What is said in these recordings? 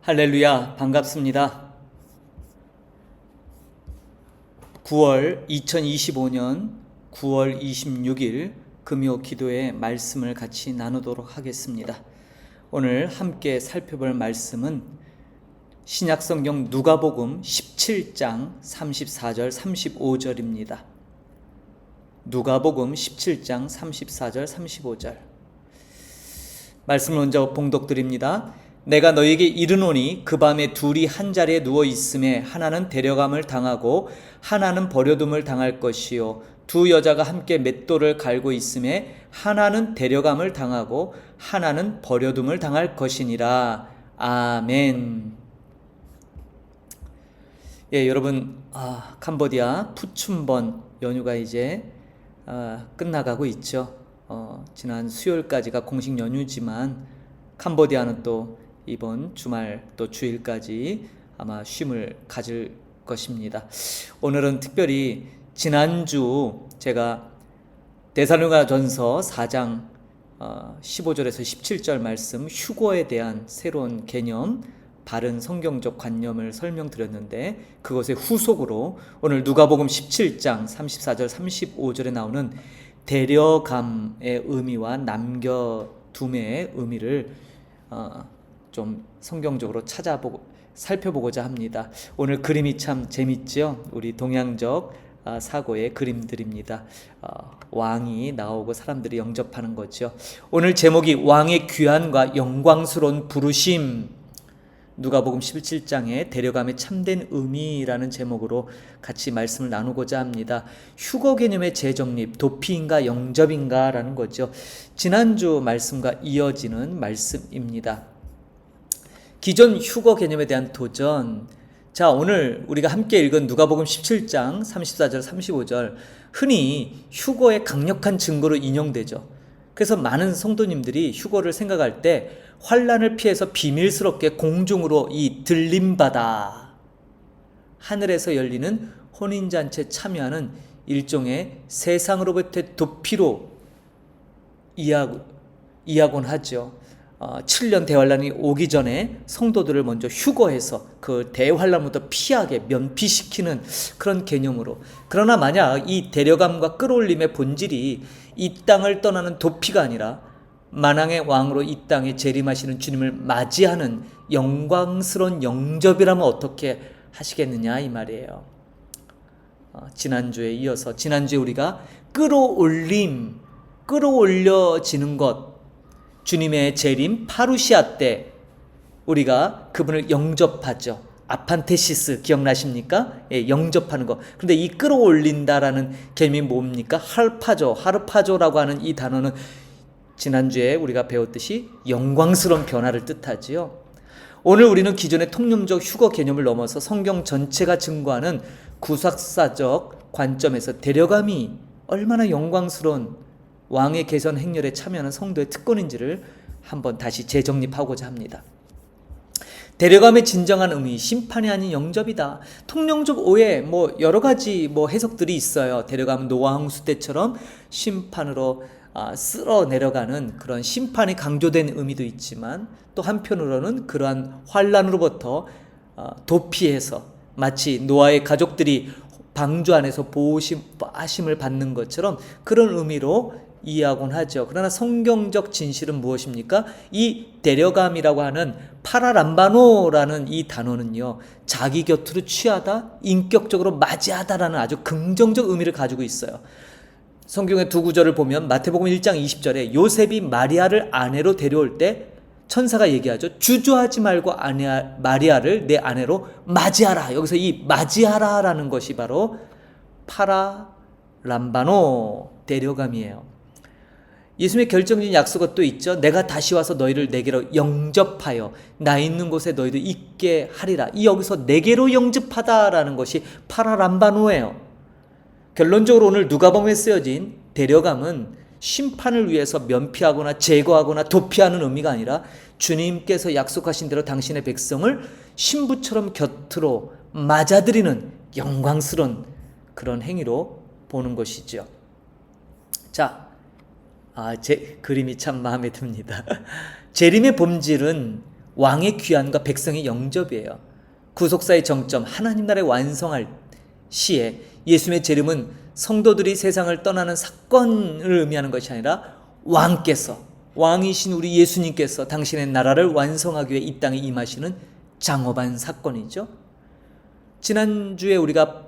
할렐루야, 반갑습니다. 2025년 9월 26일 금요 기도의 말씀을 같이 나누도록 하겠습니다. 오늘 함께 살펴볼 말씀은 신약성경 누가복음 17장 34절 35절입니다. 누가복음 17장 34절 35절 말씀을 먼저 봉독드립니다. 내가 너에게 이르노니 그 밤에 둘이 한 자리에 누워 있음에 하나는 데려감을 당하고 하나는 버려둠을 당할 것이요 두 여자가 함께 맷돌을 갈고 있음에 하나는 데려감을 당하고 하나는 버려둠을 당할 것이니라. 아멘. 예, 여러분, 캄보디아 푸춘번 연휴가 이제 끝나가고 있죠. 지난 수요일까지가 공식 연휴지만 캄보디아는 또 이번 주말 또 주일까지 아마 쉼을 가질 것입니다. 오늘은 특별히 지난주 제가 데살로니가전서 4장 15절에서 17절 말씀 휴거에 대한 새로운 개념, 바른 성경적 관념을 설명드렸는데 그것의 후속으로 오늘 누가복음 17장 34절 35절에 나오는 데려감의 의미와 남겨둠의 의미를 좀 성경적으로 살펴보고자 합니다. 오늘 그림이 참 재밌죠? 우리 동양적 사고의 그림들입니다. 왕이 나오고 사람들이 영접하는 거죠. 오늘 제목이 왕의 귀한과 영광스러운 부르심, 누가복음 17장의 데려감의 참된 의미라는 제목으로 같이 말씀을 나누고자 합니다. 휴거 개념의 재정립, 도피인가 영접인가 라는 거죠. 지난주 말씀과 이어지는 말씀입니다. 기존 휴거 개념에 대한 도전. 자, 오늘 우리가 함께 읽은 누가복음 17장 34절 35절 흔히 휴거의 강력한 증거로 인용되죠. 그래서 많은 성도님들이 휴거를 생각할 때 환난을 피해서 비밀스럽게 공중으로 이 들림바다, 하늘에서 열리는 혼인잔치에 참여하는 일종의 세상으로부터의 도피로 이야곤 하죠. 7년 대환란이 오기 전에 성도들을 먼저 휴거해서 그 대환란부터 피하게 면피시키는 그런 개념으로. 그러나 만약 이 데려감과 끌어올림의 본질이 이 땅을 떠나는 도피가 아니라 만왕의 왕으로 이 땅에 재림하시는 주님을 맞이하는 영광스러운 영접이라면 어떻게 하시겠느냐 이 말이에요. 지난주에 이어서 지난주에 우리가 끌어올려지는 것, 주님의 재림 파루시아 때 우리가 그분을 영접하죠. 아판테시스 기억나십니까? 예, 영접하는 거. 그런데 이 끌어올린다라는 개념이 뭡니까? 하르파조라고 하는 이 단어는 지난주에 우리가 배웠듯이 영광스러운 변화를 뜻하지요. 오늘 우리는 기존의 통념적 휴거 개념을 넘어서 성경 전체가 증거하는 구속사적 관점에서 데려감이 얼마나 영광스러운 왕의 개선 행렬에 참여하는 성도의 특권인지를 한번 다시 재정립하고자 합니다. 데려감의 진정한 의미, 심판이 아닌 영접이다. 통념적 오해, 여러 가지 해석들이 있어요. 데려감은 노아 홍수 때처럼 심판으로 쓸어 내려가는 그런 심판이 강조된 의미도 있지만 또 한편으로는 그러한 환난으로부터 도피해서 마치 노아의 가족들이 방주 안에서 보호하심을 받는 것처럼 그런 의미로 이해하곤 하죠. 그러나 성경적 진실은 무엇입니까? 이 데려감이라고 하는 파라람바노라는 이 단어는요, 자기 곁으로 취하다, 인격적으로 맞이하다라는 아주 긍정적 의미를 가지고 있어요. 성경의 두 구절을 보면 마태복음 1장 20절에 요셉이 마리아를 아내로 데려올 때 천사가 얘기하죠. 주저하지 말고 마리아를 내 아내로 맞이하라. 여기서 이 맞이하라라는 것이 바로 파라람바노 데려감이에요. 예수님의 결정적인 약속은 또 있죠. 내가 다시 와서 너희를 내게로 영접하여 나 있는 곳에 너희도 있게 하리라. 이 여기서 내게로 영접하다라는 것이 파라람바노예요. 결론적으로 오늘 누가복음에 쓰여진 데려감은 심판을 위해서 면피하거나 제거하거나 도피하는 의미가 아니라 주님께서 약속하신 대로 당신의 백성을 신부처럼 곁으로 맞아들이는 영광스러운 그런 행위로 보는 것이죠. 제 그림이 참 마음에 듭니다. 재림의 본질은 왕의 귀환과 백성의 영접이에요. 구속사의 정점, 하나님 나라의 완성할 시에 예수님의 재림은 성도들이 세상을 떠나는 사건을 의미하는 것이 아니라 왕께서, 왕이신 우리 예수님께서 당신의 나라를 완성하기 위해 이 땅에 임하시는 장엄한 사건이죠. 지난주에 우리가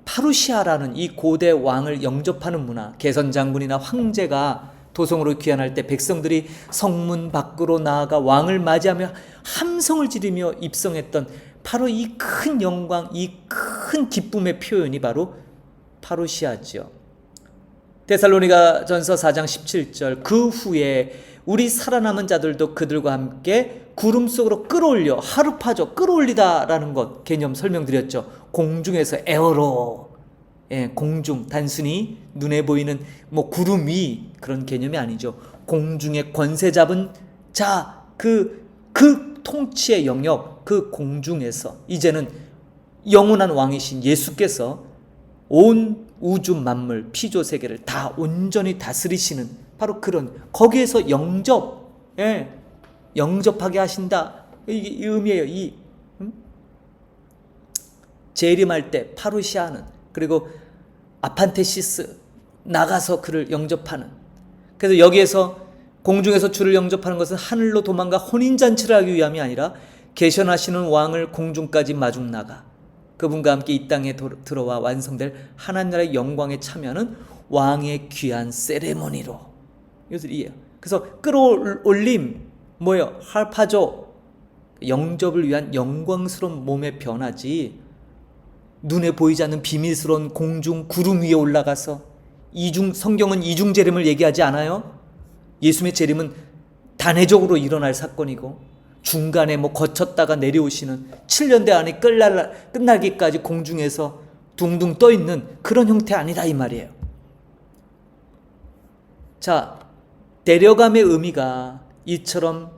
파루시아라는 이 고대 왕을 영접하는 문화, 개선 장군이나 황제가 도성으로 귀환할 때 백성들이 성문 밖으로 나아가 왕을 맞이하며 함성을 지르며 입성했던 바로 이 큰 영광, 이 큰 기쁨의 표현이 바로 파루시아죠. 데살로니가 전서 4장 17절, 그 후에 우리 살아남은 자들도 그들과 함께 구름 속으로 끌어올려, 하루파죠, 끌어올리다라는 것 개념 설명드렸죠. 공중에서 에어로, 공중, 단순히 눈에 보이는 뭐 구름 위 그런 개념이 아니죠. 공중에 권세 잡은 자, 그 통치의 영역, 그 공중에서 이제는 영원한 왕이신 예수께서 온 우주 만물, 피조 세계를 다 온전히 다스리시는 바로 그런, 거기에서 영접하게 하신다. 이 의미예요. 재림할 때 파루시아는, 그리고 아판테시스 나가서 그를 영접하는. 그래서 여기에서 공중에서 주를 영접하는 것은 하늘로 도망가 혼인잔치를 하기 위함이 아니라 계셔나시는 왕을 공중까지 마중 나가 그분과 함께 이 땅에 들어와 완성될 하나님 나라의 영광에 참여하는 왕의 귀한 세레모니로. 이것을 이해해요. 그래서 끌어올림, 뭐예요? 할파조, 영접을 위한 영광스러운 몸의 변화지, 눈에 보이지 않는 비밀스러운 공중 구름 위에 올라가서 성경은 이중 재림을 얘기하지 않아요? 예수님의 재림은 단회적으로 일어날 사건이고 중간에 거쳤다가 내려오시는 7년대 안에 끝나기까지 공중에서 둥둥 떠 있는 그런 형태 아니다 이 말이에요. 자, 데려감의 의미가 이처럼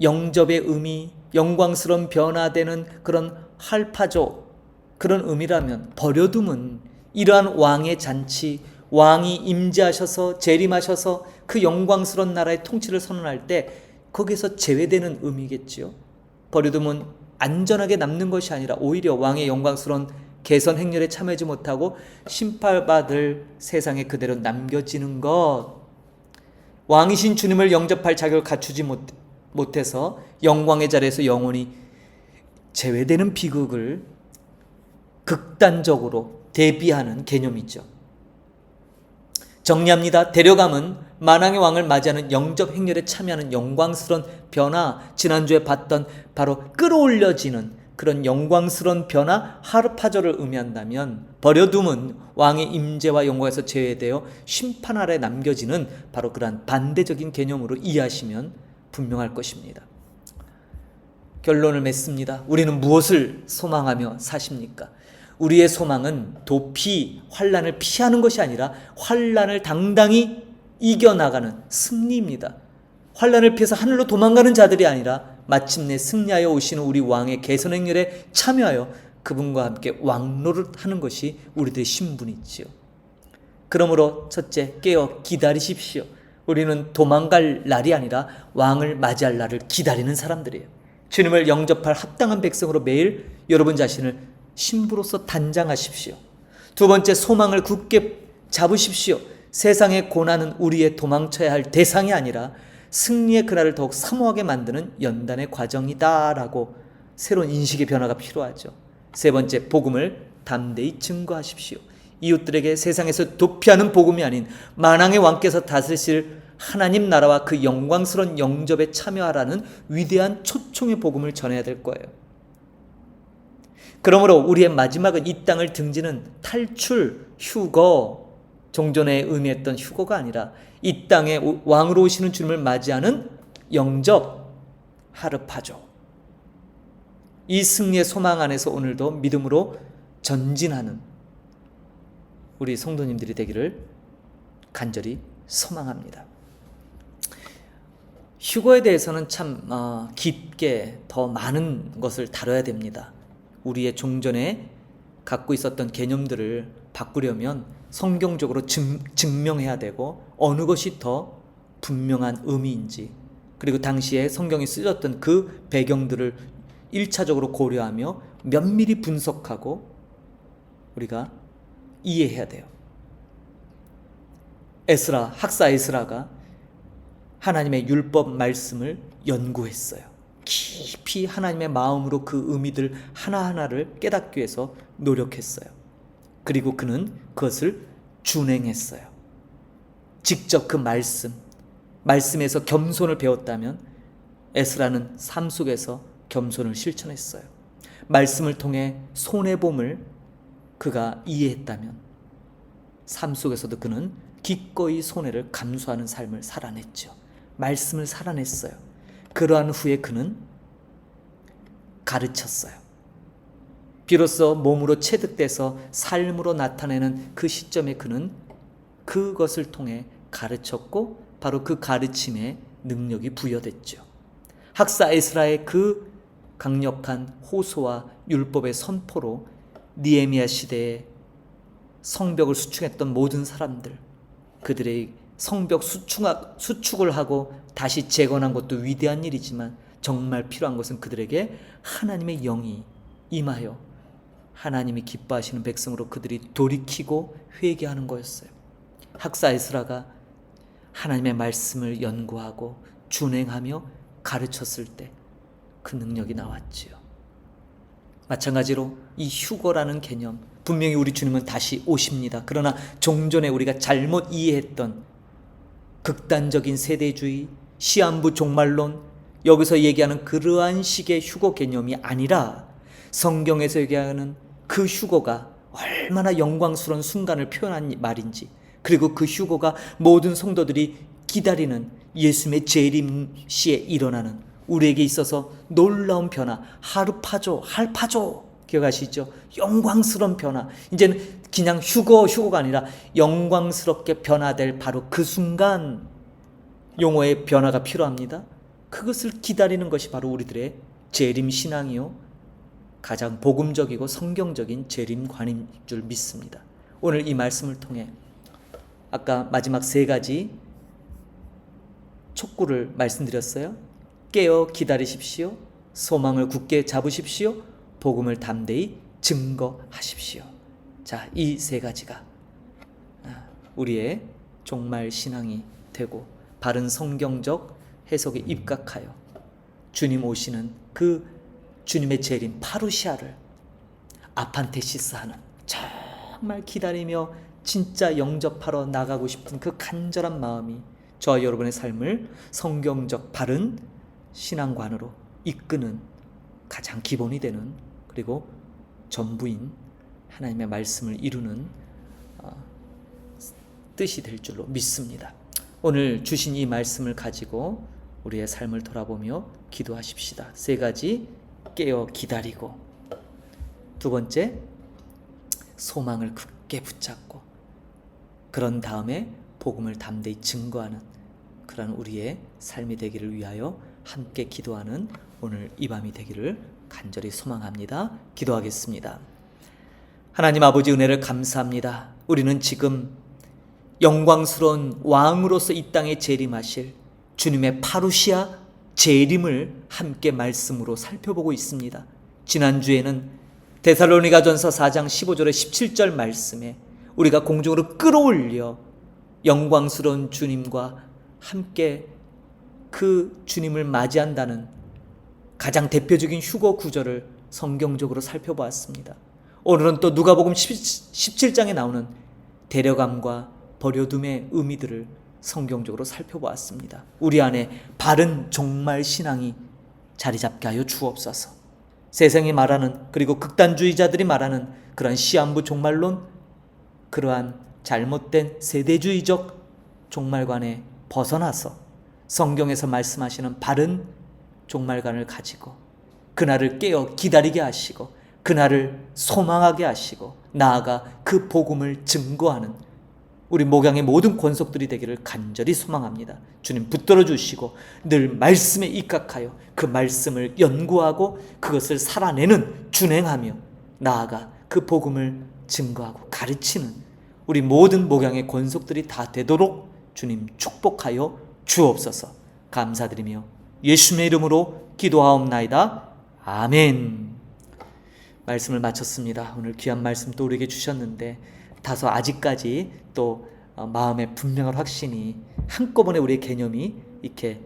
영접의 의미, 영광스러운 변화되는 그런 할파조, 그런 의미라면 버려둠은 이러한 왕의 잔치, 왕이 임재하셔서 재림하셔서 그 영광스러운 나라의 통치를 선언할 때 거기서 제외되는 의미겠지요. 버려둠은 안전하게 남는 것이 아니라 오히려 왕의 영광스러운 개선 행렬에 참여하지 못하고 심판받을 세상에 그대로 남겨지는 것. 왕이신 주님을 영접할 자격을 갖추지 못해서 영광의 자리에서 영원히 제외되는 비극을 극단적으로 대비하는 개념이죠. 정리합니다. 데려감은 만왕의 왕을 맞이하는 영접 행렬에 참여하는 영광스러운 변화, 지난주에 봤던 바로 끌어올려지는 그런 영광스러운 변화, 하르파조를 의미한다면 버려둠은 왕의 임재와 영광에서 제외되어 심판 아래 남겨지는 바로 그러한 반대적인 개념으로 이해하시면 분명할 것입니다. 결론을 맺습니다. 우리는 무엇을 소망하며 사십니까? 우리의 소망은 도피, 환난을 피하는 것이 아니라 환난을 당당히 이겨나가는 승리입니다. 환난을 피해서 하늘로 도망가는 자들이 아니라 마침내 승리하여 오시는 우리 왕의 개선 행렬에 참여하여 그분과 함께 왕노릇하는 것이 우리들의 신분이지요. 그러므로 첫째, 깨어 기다리십시오. 우리는 도망갈 날이 아니라 왕을 맞이할 날을 기다리는 사람들이에요. 주님을 영접할 합당한 백성으로 매일 여러분 자신을 신부로서 단장하십시오. 두 번째, 소망을 굳게 잡으십시오. 세상의 고난은 우리의 도망쳐야 할 대상이 아니라 승리의 그날을 더욱 사모하게 만드는 연단의 과정이다라고 새로운 인식의 변화가 필요하죠. 세 번째, 복음을 담대히 증거하십시오. 이웃들에게 세상에서 도피하는 복음이 아닌 만왕의 왕께서 다스리실 하나님 나라와 그 영광스러운 영접에 참여하라는 위대한 초청의 복음을 전해야 될 거예요. 그러므로 우리의 마지막은 이 땅을 등지는 탈출, 휴거, 종전에 의미했던 휴거가 아니라 이 땅에 왕으로 오시는 주님을 맞이하는 영접, 하르파조. 이 승리의 소망 안에서 오늘도 믿음으로 전진하는 우리 성도님들이 되기를 간절히 소망합니다. 휴거에 대해서는 참 깊게 더 많은 것을 다뤄야 됩니다. 우리의 종전에 갖고 있었던 개념들을 바꾸려면 성경적으로 증명해야 되고 어느 것이 더 분명한 의미인지 그리고 당시에 성경이 쓰였던 그 배경들을 1차적으로 고려하며 면밀히 분석하고 우리가 이해해야 돼요. 학사 에스라가 하나님의 율법 말씀을 연구했어요. 깊이 하나님의 마음으로 그 의미들 하나하나를 깨닫기 위해서 노력했어요. 그리고 그는 그것을 준행했어요. 직접 그 말씀에서 겸손을 배웠다면 에스라는 삶 속에서 겸손을 실천했어요. 말씀을 통해 손해봄을 그가 이해했다면 삶 속에서도 그는 기꺼이 손해를 감수하는 삶을 살아냈죠. 말씀을 살아냈어요. 그러한 후에 그는 가르쳤어요. 비로소 몸으로 체득돼서 삶으로 나타내는 그 시점에 그는 그것을 통해 가르쳤고 바로 그 가르침에 능력이 부여됐죠. 학사 에스라의 그 강력한 호소와 율법의 선포로 느헤미야 시대에 성벽을 수축했던 모든 사람들, 그들의 성벽 수축을 하고 다시 재건한 것도 위대한 일이지만 정말 필요한 것은 그들에게 하나님의 영이 임하여 하나님이 기뻐하시는 백성으로 그들이 돌이키고 회개하는 거였어요. 학사 에스라가 하나님의 말씀을 연구하고 준행하며 가르쳤을 때 그 능력이 나왔지요. 마찬가지로 이 휴거라는 개념, 분명히 우리 주님은 다시 오십니다. 그러나 종전에 우리가 잘못 이해했던 극단적인 세대주의, 시한부 종말론, 여기서 얘기하는 그러한 식의 휴거 개념이 아니라 성경에서 얘기하는 그 휴거가 얼마나 영광스러운 순간을 표현한 말인지, 그리고 그 휴거가 모든 성도들이 기다리는 예수님의 재림 시에 일어나는 우리에게 있어서 놀라운 변화, 할파조 기억하시죠? 영광스러운 변화. 이제는 그냥 휴거가 아니라 영광스럽게 변화될 바로 그 순간 용어의 변화가 필요합니다. 그것을 기다리는 것이 바로 우리들의 재림 신앙이요, 가장 복음적이고 성경적인 재림관인 줄 믿습니다. 오늘 이 말씀을 통해 아까 마지막 세 가지 촉구를 말씀드렸어요. 깨어 기다리십시오. 소망을 굳게 잡으십시오. 복음을 담대히 증거하십시오. 자, 이 세 가지가 우리의 종말 신앙이 되고 바른 성경적 해석에 입각하여 주님 오시는 그 주님의 재림 파루시아를 아판테시스하는, 정말 기다리며 진짜 영접하러 나가고 싶은 그 간절한 마음이 저와 여러분의 삶을 성경적 바른 신앙관으로 이끄는 가장 기본이 되는, 그리고 전부인 하나님의 말씀을 이루는 뜻이 될 줄로 믿습니다. 오늘 주신 이 말씀을 가지고 우리의 삶을 돌아보며 기도하십시다. 세 가지, 깨어 기다리고, 두 번째, 소망을 굳게 붙잡고, 그런 다음에 복음을 담대히 증거하는 그런 우리의 삶이 되기를 위하여 함께 기도하는 오늘 이 밤이 되기를 간절히 소망합니다. 기도하겠습니다. 하나님 아버지, 은혜를 감사합니다. 우리는 지금 영광스러운 왕으로서 이 땅에 재림하실 주님의 파루시아 재림을 함께 말씀으로 살펴보고 있습니다. 지난주에는 데살로니가전서 4장 15절에 17절 말씀에 우리가 공중으로 끌어올려 영광스러운 주님과 함께 그 주님을 맞이한다는 가장 대표적인 휴거 구절을 성경적으로 살펴보았습니다. 오늘은 또 누가복음 17장에 나오는 데려감과 버려둠의 의미들을 성경적으로 살펴보았습니다. 우리 안에 바른 종말 신앙이 자리 잡게 하여 주옵소서. 세상이 말하는, 그리고 극단주의자들이 말하는 그러한 시한부 종말론, 그러한 잘못된 세대주의적 종말관에 벗어나서 성경에서 말씀하시는 바른 종말관을 가지고 그날을 깨어 기다리게 하시고 그날을 소망하게 하시고 나아가 그 복음을 증거하는 우리 목양의 모든 권속들이 되기를 간절히 소망합니다. 주님 붙들어 주시고 늘 말씀에 입각하여 그 말씀을 연구하고 그것을 살아내는, 준행하며 나아가 그 복음을 증거하고 가르치는 우리 모든 목양의 권속들이 다 되도록 주님 축복하여 주옵소서. 감사드리며 예수님의 이름으로 기도하옵나이다. 아멘. 말씀을 마쳤습니다. 오늘 귀한 말씀 또 우리에게 주셨는데 다소 아직까지 또 마음의 분명한 확신이 한꺼번에 우리의 개념이 이렇게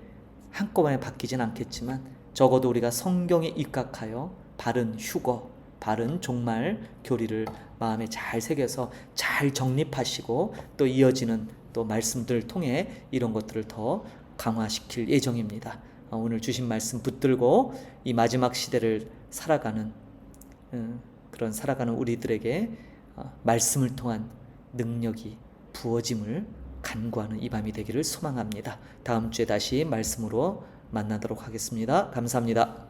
한꺼번에 바뀌진 않겠지만 적어도 우리가 성경에 입각하여 바른 휴거, 바른 종말 교리를 마음에 잘 새겨서 잘 정립하시고 또 이어지는 또 말씀들을 통해 이런 것들을 더 강화시킬 예정입니다. 오늘 주신 말씀 붙들고 이 마지막 시대를 살아가는 그런 살아가는 우리들에게 말씀을 통한 능력이 부어짐을 간구하는 이 밤이 되기를 소망합니다. 다음 주에 다시 말씀으로 만나도록 하겠습니다. 감사합니다.